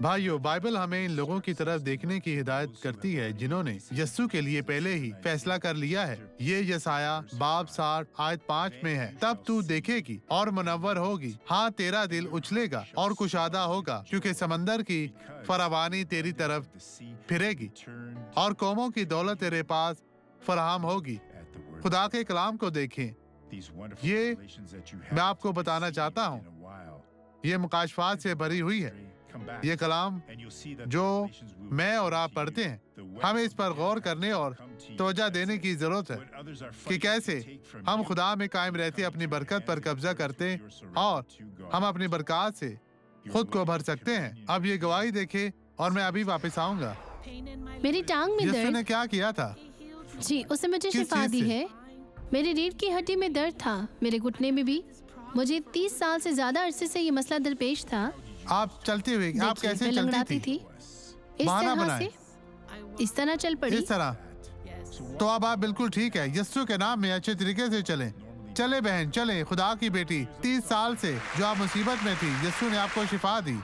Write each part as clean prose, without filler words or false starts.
بھائیو، بائبل ہمیں ان لوگوں کی طرف دیکھنے کی ہدایت کرتی ہے جنہوں نے یسوع کے لیے پہلے ہی فیصلہ کر لیا ہے۔ یہ یسایہ باب 60 آیت 5 میں ہے۔ تب تو دیکھے گی اور منور ہوگی، ہاں تیرا دل اچھلے گا اور کشادہ ہوگا، کیونکہ سمندر کی فراوانی تیری طرف پھرے گی اور قوموں کی دولت تیرے پاس فراہم ہوگی۔ خدا کے کلام کو دیکھیں، یہ میں آپ کو بتانا چاہتا ہوں، یہ مکاشفات سے بھری ہوئی ہے۔ یہ کلام جو میں اور آپ پڑھتے ہیں، ہمیں اس پر غور کرنے اور توجہ دینے کی ضرورت ہے کہ کیسے ہم خدا میں قائم رہتے اپنی برکت پر قبضہ کرتے اور ہم اپنی برکات سے خود کو بھر سکتے ہیں۔ اب یہ گواہی دیکھیں اور میں ابھی واپس آؤں گا۔ میری ٹانگ میں یسوع نے درد، کیا کیا تھا؟ جی اس نے مجھے کس شفا چیز دی سے؟ ہے۔ میری ریڑھ کی ہڈی میں درد تھا، میرے گھٹنے میں بھی۔ مجھے 30 سال سے زیادہ عرصے سے یہ مسئلہ درپیش تھا۔ آپ چلتے ہوئے، آپ دیکھیے، کیسے میں چلتی لنگڑاتی تھی؟ اس بہانہ طرح بنائے، سے، اس طرح چل پڑی۔ اس طرح تو اب آپ بالکل ٹھیک ہے۔ یسوع کے نام میں اچھے طریقے سے چلیں۔ چلے بہن، چلیں۔ خدا کی بیٹی 30 سال سے جو آپ مصیبت میں تھی، یسوع نے آپ کو شفا دی۔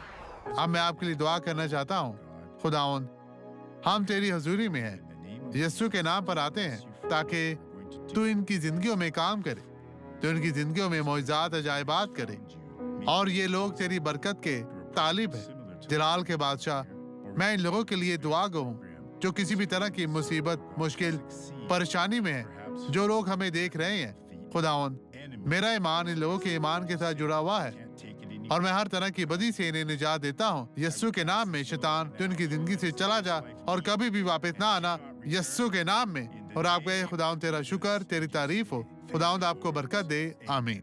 اب میں آپ کے لیے دعا کرنا چاہتا ہوں۔ خداوند، ہم تیری حضوری میں ہیں، یسوع کے نام پر آتے ہیں تاکہ تو ان کی زندگیوں میں کام کرے، تو ان کی زندگیوں میں معجزات عجائبات کرے، اور یہ لوگ تیری برکت کے طالب ہیں۔ جلال کے بادشاہ، میں ان لوگوں کے لیے دعا گو ہوں جو کسی بھی طرح کی مصیبت، مشکل، پریشانی میں ہیں، جو لوگ ہمیں دیکھ رہے ہیں۔ خداوند، میرا ایمان ان لوگوں کے ایمان کے ساتھ جڑا ہوا ہے اور میں ہر طرح کی بدی سے انہیں نجات دیتا ہوں۔ یسوع کے نام میں شیطان تو ان کی زندگی سے چلا جا اور کبھی بھی واپس نہ آنا، یسوع کے نام میں۔ اور آپ کہے، خداوند تیرا شکر، تیری تعریف ہو۔ خداوند آپ کو برکت دے، آمین۔